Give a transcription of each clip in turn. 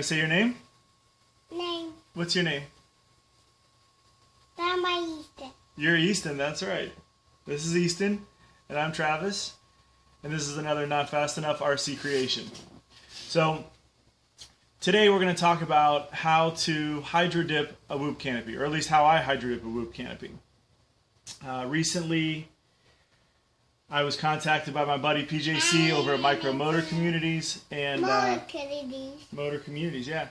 gonna say your name? Name. What's your name? Grandma Easton. You're Easton, that's right. This is Easton, and I'm Travis, and this is another Not Fast Enough RC creation. So, today we're going to talk about how to hydro dip a whoop canopy, or at least how I hydro dip a whoop canopy. Recently, I was contacted by my buddy PJC over at Micro Motor Communities, and Motor Communities, yeah.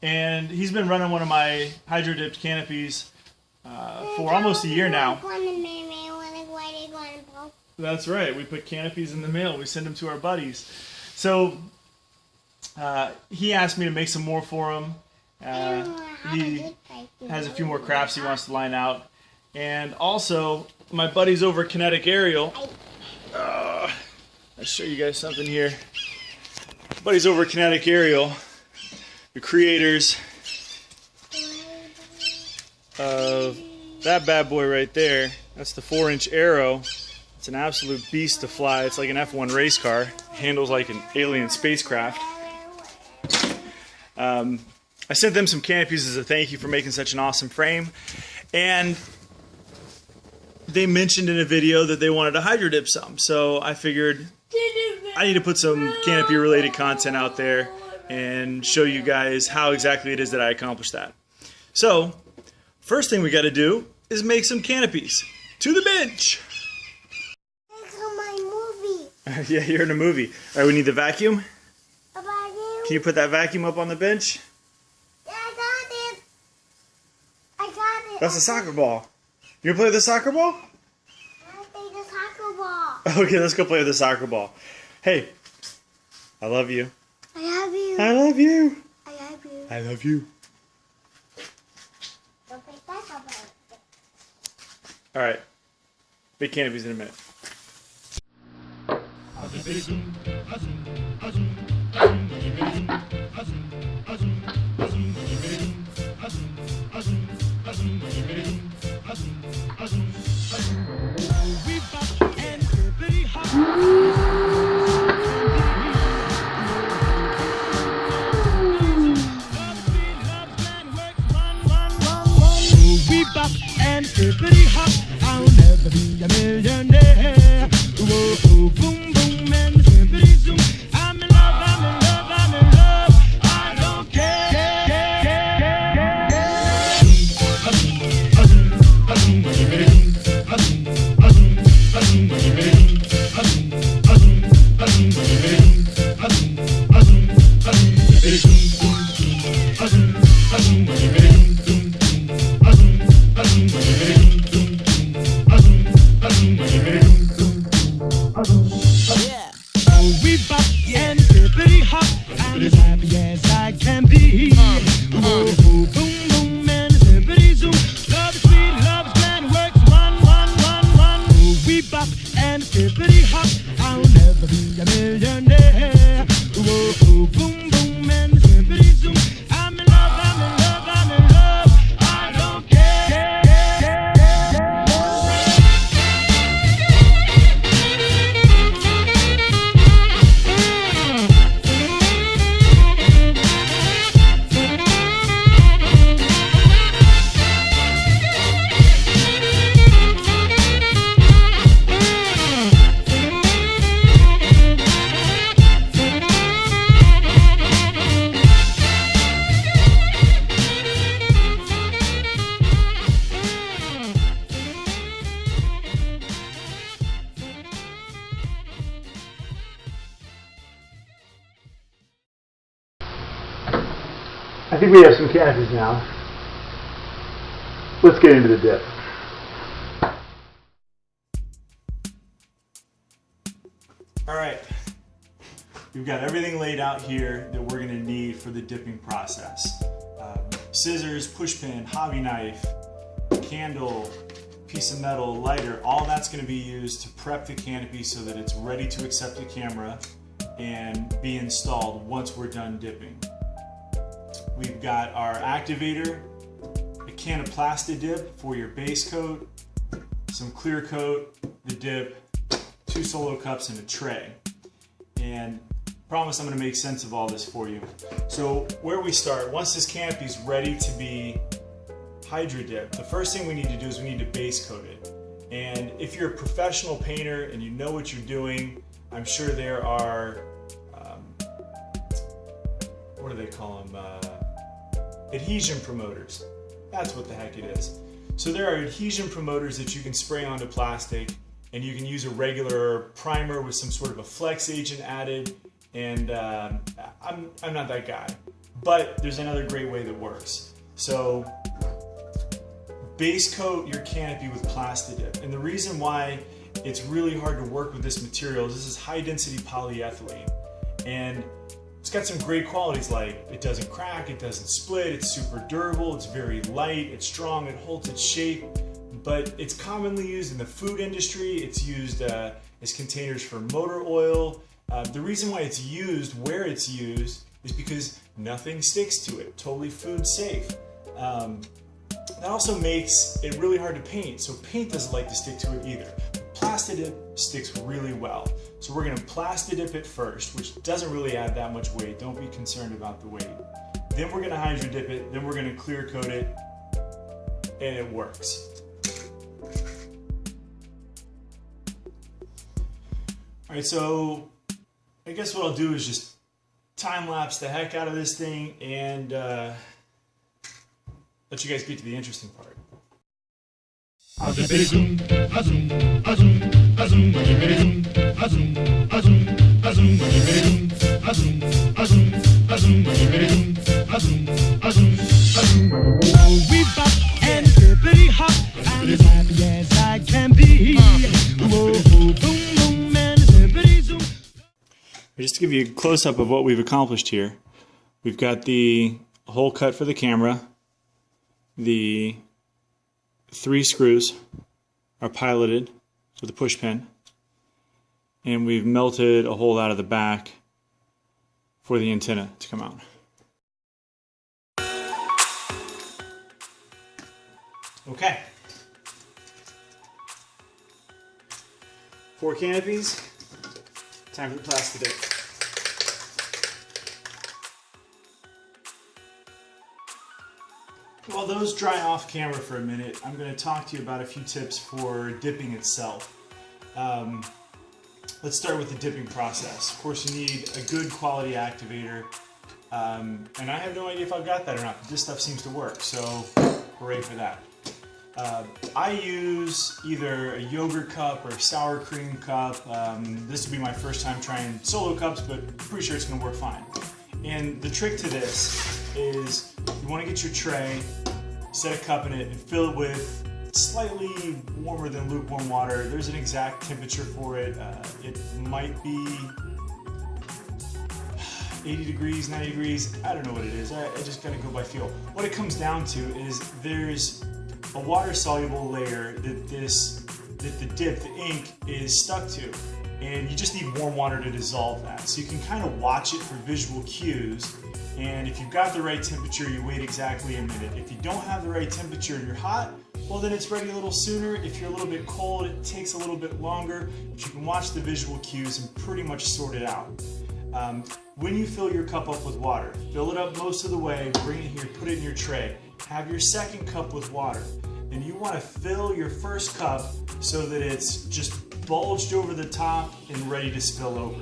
And he's been running one of my hydro dipped canopies for almost a year now. That's right. We put canopies in the mail. We send them to our buddies. So he asked me to make some more for him. He has a few more crafts he wants to line out. And also, my buddies over at Kinetic Aerial. I'll show you guys something here. Buddies over at Kinetic Aerial, the creators of that bad boy right there. That's the 4-inch Arrow. It's an absolute beast to fly. It's like an F1 race car. Handles like an alien spacecraft. I sent them some canopies as a thank you for making such an awesome frame. And they mentioned in a video that they wanted to hydro dip some. So I figured I need to put some canopy related content out there and show you guys how exactly it is that I accomplished that. So, first thing we got to do is make some canopies. To the bench! Yeah, you're in a movie. All right, we need the vacuum. A vacuum? Can you put that vacuum up on the bench? Yeah, I got it. I got it. That's a soccer ball. You gonna play with the soccer ball? I play the soccer ball. Okay, let's go play with the soccer ball. Hey, I love you. I love you. I love you. I love you. I love you. Don't play soccer ball. All right, big canopies in a minute. And pretty hot, I'll never be a millionaire. Whoa, oh, boom, boom, and zippity zoom. I'm in love, I'm in love, I'm in love. I don't care. We bop and pretty hot. I'm as happy as I can be. Whoa, boom, boom, and zippity zoom. Love is sweet, love is grand, works one. We bop and pretty hot. I'll never be a millionaire. Whoa, boom, boom, and zippity zoom. I'm in love, I'm in love, I'm in love. I don't care. I think we have some canopies now. Let's get into the dip. All right, we've got everything laid out here that we're gonna need for the dipping process. Scissors, push pin, hobby knife, candle, piece of metal, lighter, all that's gonna be used to prep the canopy so that it's ready to accept the camera and be installed once we're done dipping. We've got our activator, a can of plastic dip for your base coat, some clear coat, the dip, 2 solo cups, and a tray. And promise I'm going to make sense of all this for you. So where we start, once this canopy is ready to be hydro dipped, the first thing we need to do is we need to base coat it. And if you're a professional painter and you know what you're doing, I'm sure there are, what do they call them? Adhesion promoters. That's what the heck it is. So there are adhesion promoters that you can spray onto plastic, and you can use a regular primer with some sort of a flex agent added. And I'm not that guy, but there's another great way that works. So base coat your canopy with Plastidip. And the reason why it's really hard to work with this material is this is high density polyethylene. And it's got some great qualities like it doesn't crack, it doesn't split, it's super durable, it's very light, it's strong, it holds its shape. But it's commonly used in the food industry, it's used as containers for motor oil. The reason why it's used where it's used is because nothing sticks to it, totally food safe. That also makes it really hard to paint, so paint doesn't like to stick to it either. Plastidip sticks really well. So we're going to Plastidip it first, which doesn't really add that much weight. Don't be concerned about the weight. Then we're going to hydro dip it, then we're going to clear coat it, and it works. Alright, so I guess what I'll do is just time lapse the heck out of this thing and let you guys get to the interesting part. We bop and hippity hop, I'm as happy as I can be. Whoa, boom, boom, and hippity zoom. Just to give you a close-up of what we've accomplished here, we've got the hole cut for the camera, the 3 screws are piloted with a push pin, and we've melted a hole out of the back for the antenna to come out. Okay. 4 canopies. Time for the Plastidip. While those dry off camera for a minute, I'm going to talk to you about a few tips for dipping itself. Let's start with the dipping process. Of course, you need a good quality activator, and I have no idea if I've got that or not, but this stuff seems to work, so hooray for that. I use either a yogurt cup or a sour cream cup. This will be my first time trying solo cups, but I'm pretty sure it's going to work fine. And the trick to this is you want to get your tray, set a cup in it, and fill it with slightly warmer than lukewarm water. There's an exact temperature for it. It might be 80 degrees, 90 degrees. I don't know what it is. I just got to go by feel. What it comes down to is there's a water-soluble layer that the dip, the ink, is stuck to. And you just need warm water to dissolve that. So you can kind of watch it for visual cues. And if you've got the right temperature, you wait exactly a minute. If you don't have the right temperature and you're hot, well then it's ready a little sooner. If you're a little bit cold, it takes a little bit longer. But you can watch the visual cues and pretty much sort it out. When you fill your cup up with water, fill it up most of the way, bring it here, put it in your tray. Have your second cup with water. And you want to fill your first cup so that it's just bulged over the top and ready to spill over.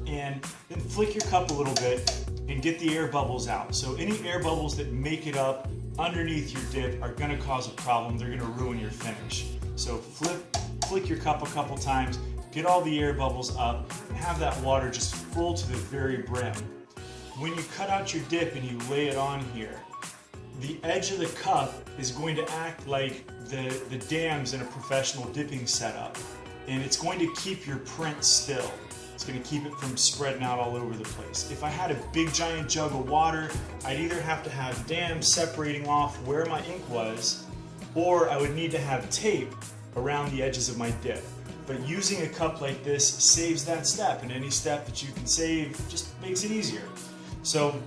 And then flick your cup a little bit and get the air bubbles out. So any air bubbles that make it up underneath your dip are going to cause a problem. They're going to ruin your finish. So flick your cup a couple times, get all the air bubbles up, and have that water just full to the very brim. When you cut out your dip and you lay it on here, the edge of the cup is going to act like the dams in a professional dipping setup, and it's going to keep your print still. It's going to keep it from spreading out all over the place. If I had a big giant jug of water, I'd either have to have dams separating off where my ink was, or I would need to have tape around the edges of my dip. But using a cup like this saves that step, and any step that you can save just makes it easier. So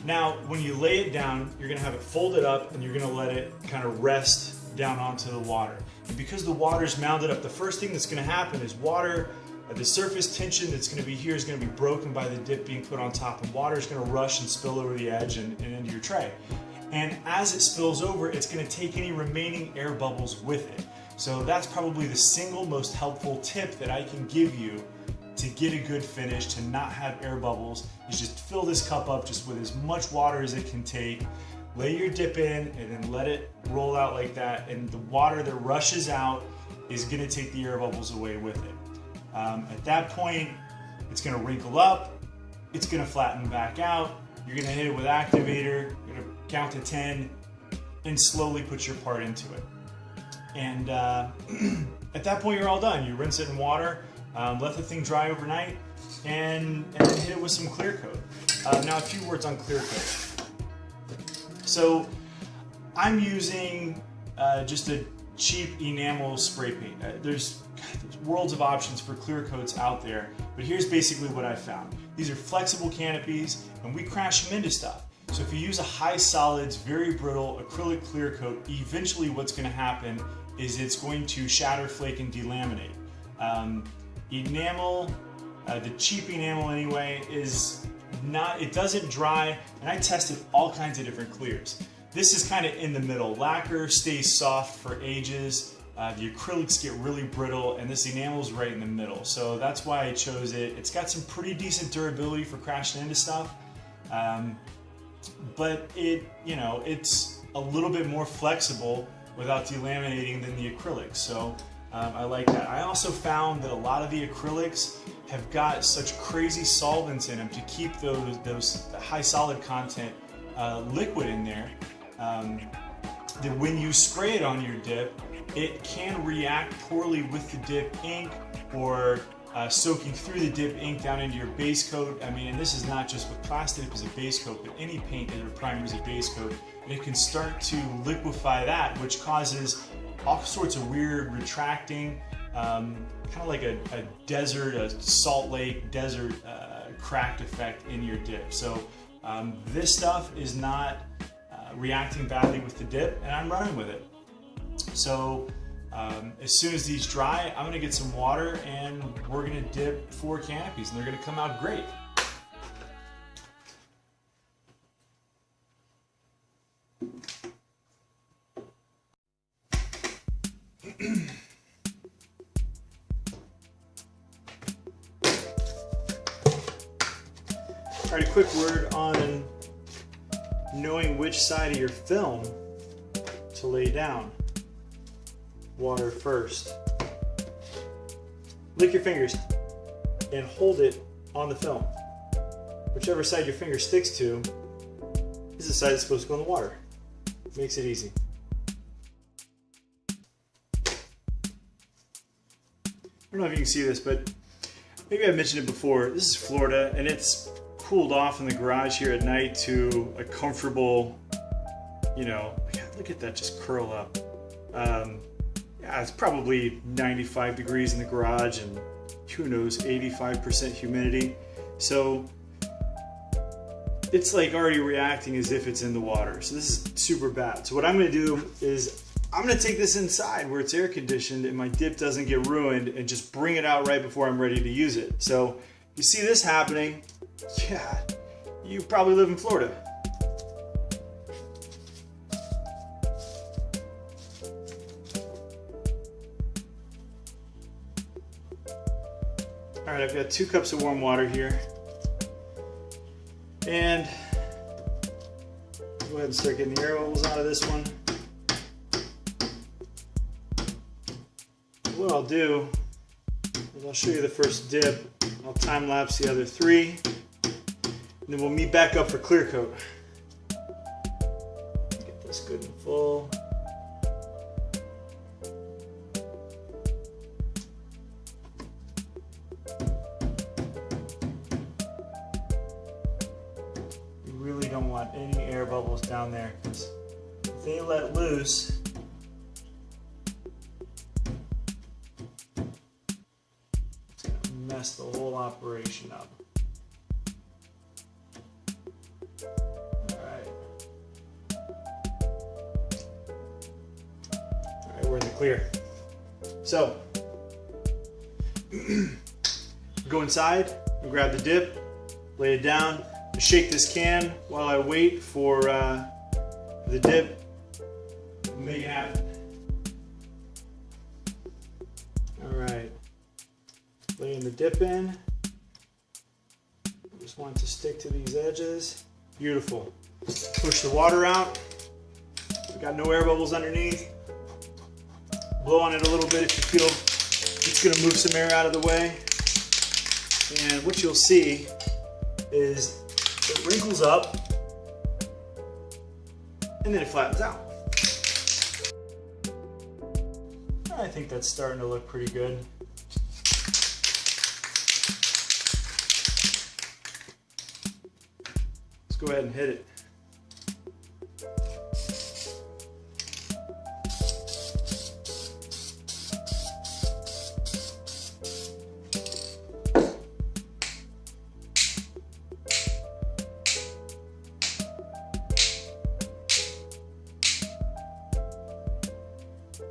now when you lay it down, you're going to have it folded up and you're going to let it kind of rest down onto the water. And because the water's mounded up, the first thing that's going to happen is water The surface tension that's going to be here is going to be broken by the dip being put on top, and water is going to rush and spill over the edge and into your tray. And as it spills over, it's going to take any remaining air bubbles with it. So that's probably the single most helpful tip that I can give you to get a good finish, to not have air bubbles, is just fill this cup up just with as much water as it can take, lay your dip in, and then let it roll out like that, and the water that rushes out is going to take the air bubbles away with it. At that point, it's going to wrinkle up, it's going to flatten back out, you're going to hit it with activator, you're going to count to 10, and slowly put your part into it. And at that point, you're all done. You rinse it in water, let the thing dry overnight, and then hit it with some clear coat. Now, a few words on clear coat. So I'm using just a cheap enamel spray paint. There's worlds of options for clear coats out there, but here's basically what I found. These are flexible canopies, and we crash them into stuff. So if you use a high solids, very brittle acrylic clear coat, eventually what's going to happen is it's going to shatter, flake, and delaminate. Enamel, the cheap enamel anyway, is not, it doesn't dry, and I tested all kinds of different clears. This is kind of in the middle. Lacquer stays soft for ages, the acrylics get really brittle, and this enamel is right in the middle. So that's why I chose it. It's got some pretty decent durability for crashing into stuff, but it's a little bit more flexible without delaminating than the acrylics. So I like that. I also found that a lot of the acrylics have got such crazy solvents in them to keep those high solid content liquid in there, that when you spray it on your dip, it can react poorly with the dip ink, or soaking through the dip ink down into your base coat. I mean, and this is not just with plastic as a base coat, but any paint or primer as a base coat, and it can start to liquefy that, which causes all sorts of weird retracting, kind of like a desert, a Salt Lake desert cracked effect in your dip. So this stuff is not reacting badly with the dip, and I'm running with it. So as soon as these dry, I'm going to get some water, and we're going to dip 4 canopies, and they're going to come out great. All right, a quick word on knowing which side of your film to lay down. Water first. Lick your fingers and hold it on the film. Whichever side your finger sticks to is the side that's supposed to go in the water. Makes it easy. I don't know if you can see this, but maybe I mentioned it before. This is Florida, and it's cooled off in the garage here at night to a comfortable, look at that just curl up. Yeah, it's probably 95 degrees in the garage, and who knows, 85% humidity. So it's like already reacting as if it's in the water. So this is super bad. So what I'm gonna do is I'm gonna take this inside where it's air conditioned and my dip doesn't get ruined, and just bring it out right before I'm ready to use it. So you see this happening, yeah, you probably live in Florida. All right, I've got 2 cups of warm water here, and go ahead and start getting the air bubbles out of this one. What I'll do is I'll show you the first dip, I'll time lapse the other 3, and then we'll meet back up for clear coat. Get this good and full. Don't want any air bubbles down there, because if they let loose, it's going to mess the whole operation up. Alright, we're in the clear. So go inside and grab the dip, lay it down, shake this can while I wait for the dip to make it happen. Alright, laying the dip in. Just want it to stick to these edges. Beautiful. Push the water out. We've got no air bubbles underneath. Blow on it a little bit if you feel it's going to move some air out of the way. And what you'll see is it wrinkles up and then it flattens out. I think that's starting to look pretty good. Let's go ahead and hit it.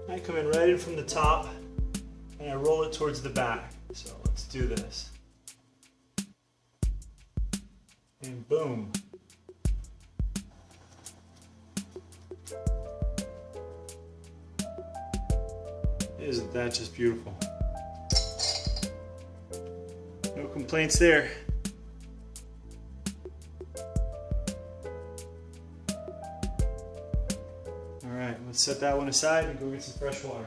I come in right in from the top and I roll it towards the back. So let's do this. And boom. Isn't that just beautiful? No complaints there. Alright, let's set that one aside and go get some fresh water.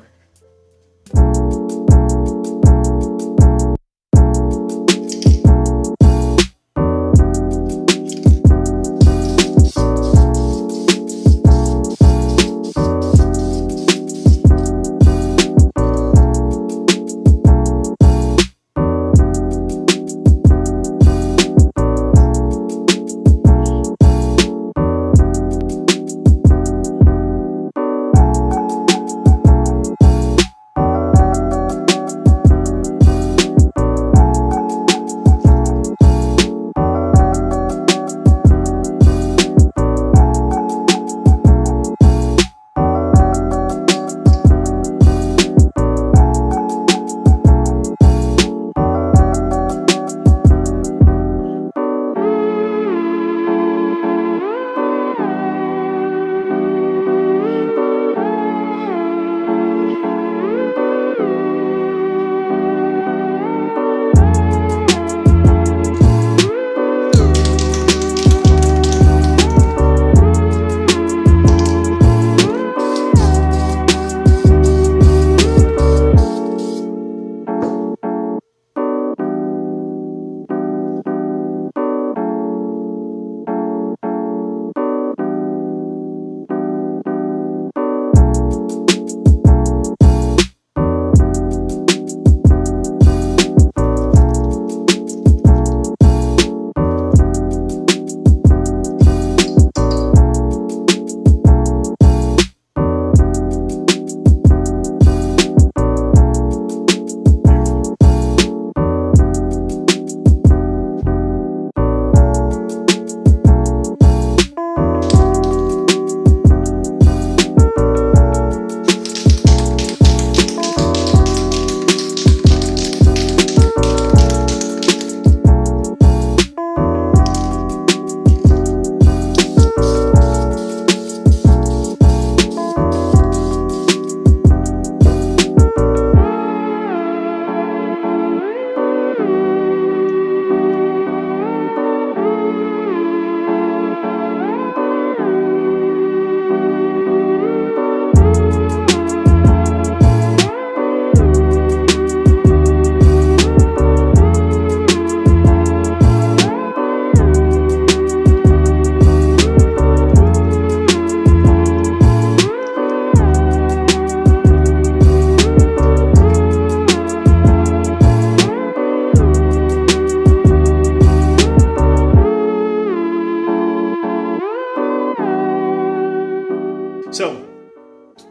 So,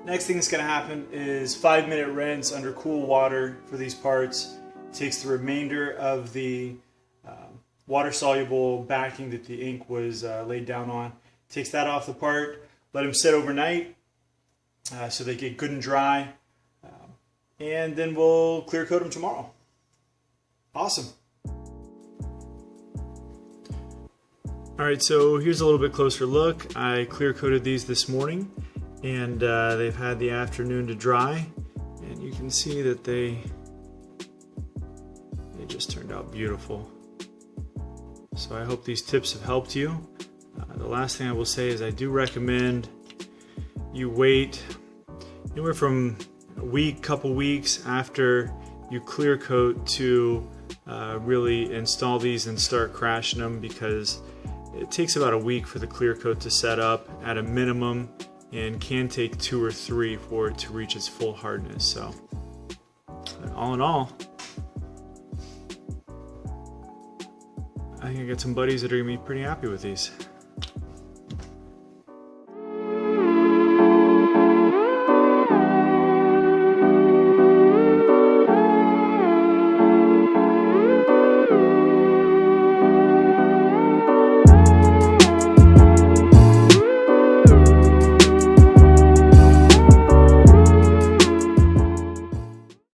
next thing that's going to happen is 5-minute rinse under cool water for these parts. It takes the remainder of the water-soluble backing that the ink was laid down on. Takes that off the part, let them sit overnight so they get good and dry, and then we'll clear coat them tomorrow. Awesome. All right, so here's a little bit closer look. I clear coated these this morning, and they've had the afternoon to dry, and you can see that they just turned out beautiful. So I hope these tips have helped you. The last thing I will say is I do recommend you wait anywhere from a week, couple weeks after you clear coat to really install these and start crashing them, because it takes about a week for the clear coat to set up at a minimum, and can take 2 or 3 for it to reach its full hardness. So all in all, I think I got some buddies that are gonna be pretty happy with these.